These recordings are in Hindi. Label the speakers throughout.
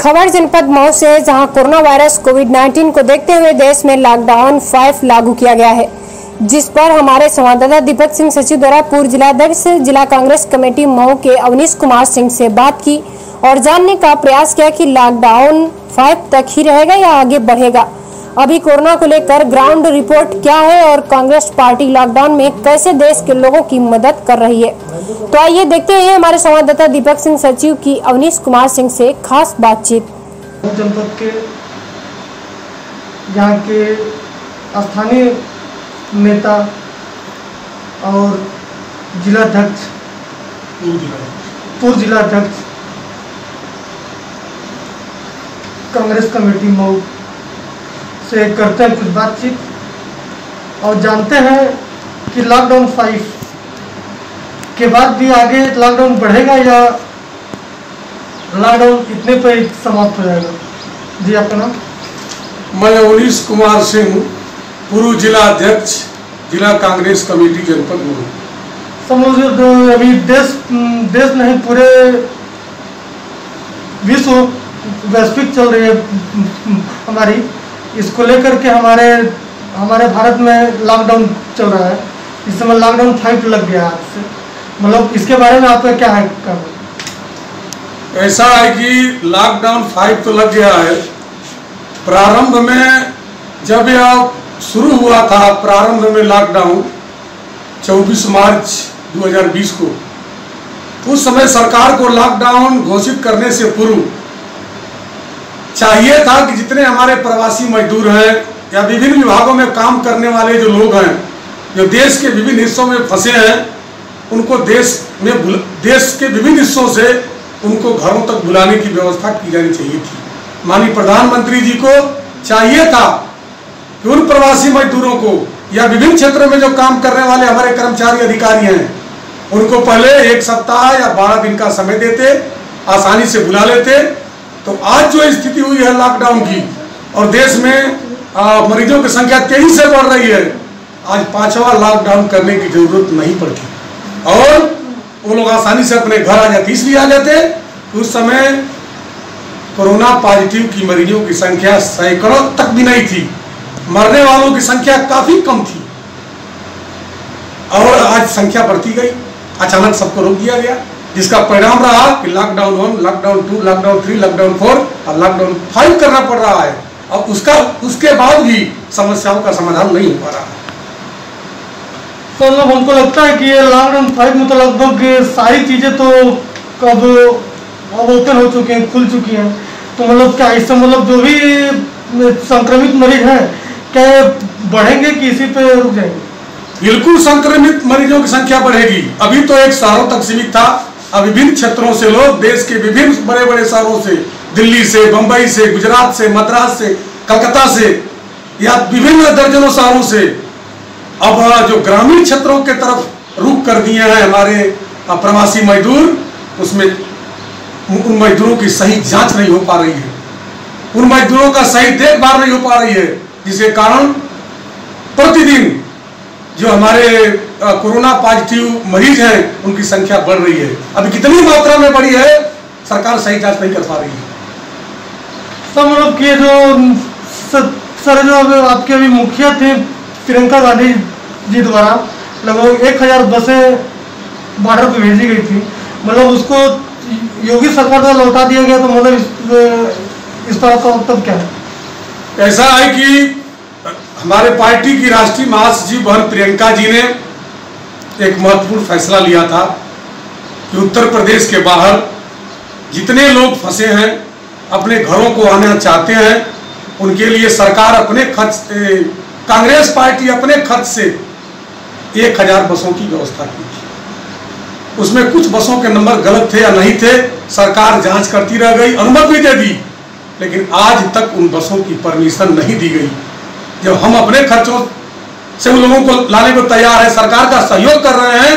Speaker 1: खबर जनपद मऊ से, जहां कोरोना वायरस कोविड-19 को देखते हुए देश में लॉकडाउन 5 लागू किया गया है, जिस पर हमारे संवाददाता दीपक सिंह सचिव द्वारा पूर्व जिलाध्यक्ष जिला कांग्रेस कमेटी मऊ के अवनीश कुमार सिंह से बात की और जानने का प्रयास किया कि लॉकडाउन 5 तक ही रहेगा या आगे बढ़ेगा। अभी कोरोना को लेकर ग्राउंड रिपोर्ट क्या है और कांग्रेस पार्टी लॉकडाउन में कैसे देश के लोगों की मदद कर रही है, तो आइए देखते हैं हमारे संवाददाता दीपक सिंह सचिव की अवनीश कुमार सिंह से खास बातचीत।
Speaker 2: जनपद के यहाँ के स्थानीय नेता और जिलाध्यक्ष, पूर्व जिलाध्यक्ष कांग्रेस कमेटी मऊ से करते हैं कुछ बातचीत और जानते हैं कि लॉकडाउन 5 के बाद भी आगे लॉकडाउन बढ़ेगा या लॉकडाउन इतने पर समाप्त हो जाएगा। जी, आपका नाम?
Speaker 3: मैं अवनीश कुमार सिंह, पूर्व जिला अध्यक्ष जिला कांग्रेस कमेटी जनपद मऊ।
Speaker 2: समझ अभी देश नहीं पूरे विश्व वैश्विक चल रही है हमारी, इसको लेकर के हमारे भारत में लॉकडाउन चल रहा है। इस समय लॉकडाउन 5 लग गया आज से, मतलब इसके बारे में आपका क्या है कहना?
Speaker 3: ऐसा है कि लॉकडाउन 5 तो लग गया है। प्रारंभ में जब यह शुरू हुआ था, प्रारंभ में लॉकडाउन 24 मार्च 2020 को, उस समय सरकार को लॉकडाउन घोषित करने से पूर्व चाहिए था कि जितने हमारे प्रवासी मजदूर हैं या विभिन्न विभागों में काम करने वाले जो लोग हैं, जो देश के विभिन्न हिस्सों में फंसे हैं, उनको देश के विभिन्न हिस्सों से उनको घरों तक बुलाने की व्यवस्था की जानी चाहिए थी। माननीय प्रधानमंत्री जी को चाहिए था कि उन प्रवासी मजदूरों को या विभिन्न क्षेत्रों में जो काम करने वाले हमारे कर्मचारी अधिकारी हैं, उनको पहले 1 सप्ताह या 12 दिन का समय देते, आसानी से बुला लेते। तो आज जो स्थिति हुई है लॉकडाउन की और देश में मरीजों की संख्या तेजी से बढ़ रही है, आज 5वां लॉकडाउन करने की जरूरत नहीं पड़ती और वो लोग आसानी से अपने घर आ जाते। इसलिए आ जाते उस समय कोरोना पॉजिटिव की मरीजों की संख्या सैकड़ों तक भी नहीं थी, मरने वालों की संख्या काफी कम थी और आज संख्या बढ़ती गई। अचानक सबको रोक दिया गया, जिसका परिणाम रहा कि लॉकडाउन 1, लॉकडाउन 2, लॉकडाउन 3, लॉकडाउन 4 और लॉकडाउन 5 करना पड़ रहा है। और उसके बाद भी समस्याओं का समाधान नहीं हो पा रहा है।
Speaker 2: तो मतलब हमको लगता है कि ये लॉकडाउन 5 में तो लगभग सारी चीजें तो कब ओपन हो चुकी हैं, खुल चुकी हैं। तो मतलब क्या इससे मतलब जो भी संक्रमित मरीज हैं क्या बढ़ेंगे कि इसी पे रुक जाएंगे?
Speaker 3: बिल्कुल संक्रमित मरीजों की संख्या बढ़ेगी। अभी तो एक शहरों तक सीमित था, अब विभिन्न क्षेत्रों से लोग, देश के विभिन्न बड़े बड़े शहरों से, दिल्ली से, बंबई से, गुजरात से, मद्रास से, कलकत्ता से या विभिन्न दर्जनों शहरों से अब जो ग्रामीण क्षेत्रों के तरफ रुख कर दिए हैं हमारे प्रवासी मजदूर, उसमें उन मजदूरों की सही जांच नहीं हो पा रही है, उन मजदूरों का सही देखभाल नहीं हो पा रही है, जिसके कारण प्रतिदिन जो हमारे कोरोना पॉजिटिव मरीज हैं उनकी संख्या बढ़ रही है। अभी कितनी मात्रा में बढ़ी है, सरकार सही जांच नहीं कर पा रही है।
Speaker 2: सब मतलब कि जो सर जो आपके अभी मुखिया थे प्रियंका गांधी जी द्वारा लगभग 1000 बसें बॉर्डर पे भेजी गई थी, मतलब उसको योगी सरकार द्वारा लौटा दिया गया, तो मतलब इस पर आपका वक्तव्य क्या है?
Speaker 3: ऐसा है कि हमारे पार्टी की राष्ट्रीय महासचिव बहन प्रियंका जी ने एक महत्वपूर्ण फैसला लिया था कि उत्तर प्रदेश के बाहर जितने लोग फंसे हैं, अपने घरों को आना चाहते हैं, उनके लिए सरकार अपने खर्च, कांग्रेस पार्टी अपने खर्च से 1000 बसों की व्यवस्था की थी। उसमें कुछ बसों के नंबर गलत थे या नहीं थे, सरकार जांच करती रह गई, अनुमति भी दे दी, लेकिन आज तक उन बसों की परमिशन नहीं दी गई। जब हम अपने खर्चों से उन लोगों को लाने को तैयार है, सरकार का सहयोग कर रहे हैं,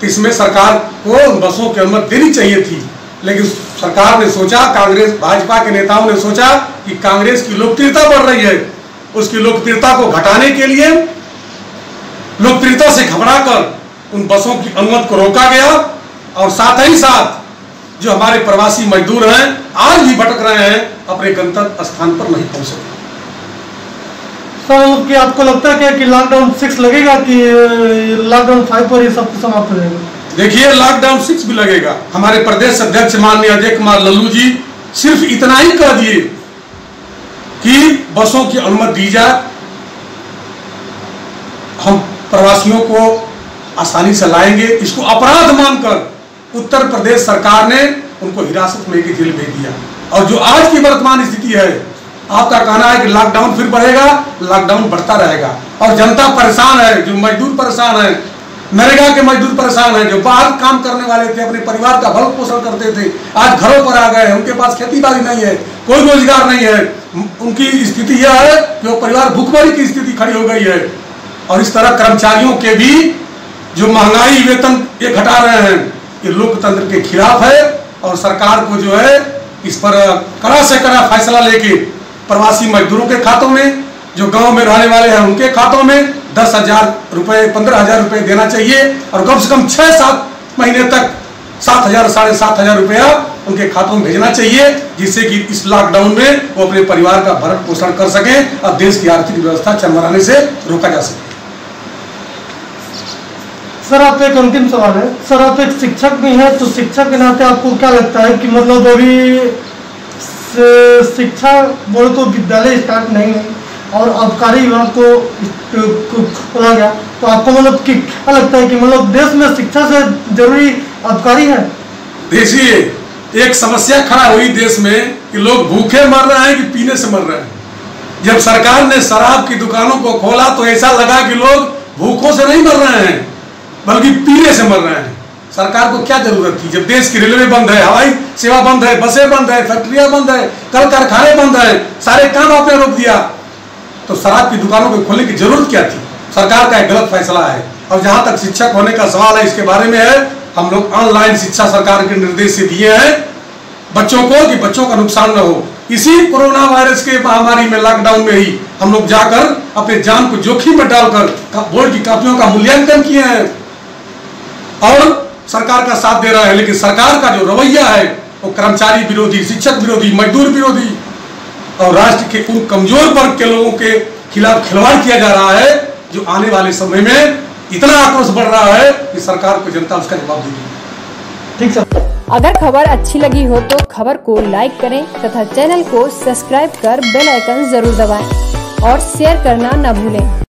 Speaker 3: तो इसमें सरकार को उन बसों की अनुमति देनी चाहिए थी। लेकिन सरकार ने सोचा, कांग्रेस भाजपा के नेताओं ने सोचा कि कांग्रेस की लोकप्रियता बढ़ रही है, उसकी लोकप्रियता को घटाने के लिए लोकप्रियता से घबराकर उन बसों की अनुमति को रोका गया और साथ ही साथ जो हमारे प्रवासी मजदूर हैं आज भी भटक रहे हैं, अपने गंतव्य स्थान पर नहीं पहुंच सके।
Speaker 2: सर, कि आपको लगता है कि लॉकडाउन 6 लगेगा कि लॉकडाउन 5 पर ये सब समाप्त हो जाएगा?
Speaker 3: देखिए, लॉकडाउन 6 भी लगेगा। हमारे प्रदेश अध्यक्ष माननीय अजय कुमार लल्लू जी सिर्फ इतना ही कह दिए कि बसों की अनुमति दी जाए, हम प्रवासियों को आसानी से लाएंगे। इसको अपराध मानकर उत्तर प्रदेश सरकार ने उनको हिरासत में लेकर जेल भेज दिया। और जो आज की वर्तमान स्थिति है, आपका कहना है कि लॉकडाउन फिर बढ़ेगा, लॉकडाउन बढ़ता रहेगा और जनता परेशान है, जो मजदूर परेशान है, नरेगा के मजदूर परेशान है, जो बाहर काम करने वाले थे, अपने परिवार का भरण पोषण करते थे, आज घरों पर आ गए हैं, उनके पास खेती बाड़ी नहीं है, कोई रोजगार नहीं है, उनकी स्थिति यह है कि वो परिवार भूखमरी की स्थिति खड़ी हो गई है। और इस तरह कर्मचारियों के भी जो महंगाई वेतन ये घटा रहे हैं, ये लोकतंत्र के खिलाफ है। और सरकार को जो है इस पर कड़ा से कड़ा फैसला लेके प्रवासी मजदूरों के खातों में, जो गांव में रहने वाले हैं उनके खातों में 10,000 रुपये 15,000 रुपये देना चाहिए और कम से कम 6-7 महीने तक 7,000 साढ़े 7,000 रुपया उनके खातों में भेजना चाहिए, जिससे कि इस लॉकडाउन में वो अपने परिवार का भरण पोषण कर सकें और देश की आर्थिक व्यवस्था चरमराने से रोका जा सके।
Speaker 2: सर, आप एक अंतिम सवाल है। सर, आप एक शिक्षक भी हैं, तो शिक्षक के नाते आपको क्या लगता है कि मतलब अभी शिक्षा बोले तो विद्यालय स्टार्ट नहीं है और आबकारी विभाग को खोला गया, तो आपको मतलब कि क्या लगता है कि मतलब देश में शिक्षा से जरूरी आबकारी है?
Speaker 3: देखिए, एक समस्या खड़ा हुई देश में कि लोग भूखे मर रहे हैं कि पीने से मर रहे हैं। जब सरकार ने शराब की दुकानों को खोला तो ऐसा लगा कि लोग भूखों से नहीं मर रहे हैं बल्कि पीने से मर रहे हैं। सरकार को क्या जरूरत थी? जब देश की रेलवे बंद है, हवाई सेवा बंद है, बसें बंद है, फैक्ट्रियां बंद है, कल कारखाने बंद है, सारे काम आपने रोक दिया, तो शराब की दुकानों को खोलने की जरूरत क्या थी? सरकार का एक गलत फैसला है। और जहां तक शिक्षक होने का सवाल है, इसके बारे में है, हम लोग ऑनलाइन शिक्षा सरकार के निर्देश से दिए हैं बच्चों को कि बच्चों का नुकसान न हो। इसी कोरोना वायरस के महामारी में लॉकडाउन में ही हम लोग जाकर अपने जान को जोखिम में डालकर बोर्ड की कॉपियों का मूल्यांकन किए हैं और सरकार का साथ दे रहा है। लेकिन सरकार का जो रवैया है वो कर्मचारी विरोधी, शिक्षक विरोधी, मजदूर विरोधी और राष्ट्र के उन कमजोर वर्ग के लोगों के खिलाफ खिलवाड़ किया जा रहा है, जो आने वाले समय में इतना आक्रोश बढ़ रहा है कि सरकार को जनता उसका जवाब देगी।
Speaker 2: ठीक सर।
Speaker 1: अगर खबर अच्छी लगी हो तो खबर को लाइक करें तथा चैनल को सब्सक्राइब कर बेल आइकन जरूर दबाएं और शेयर करना न भूलें।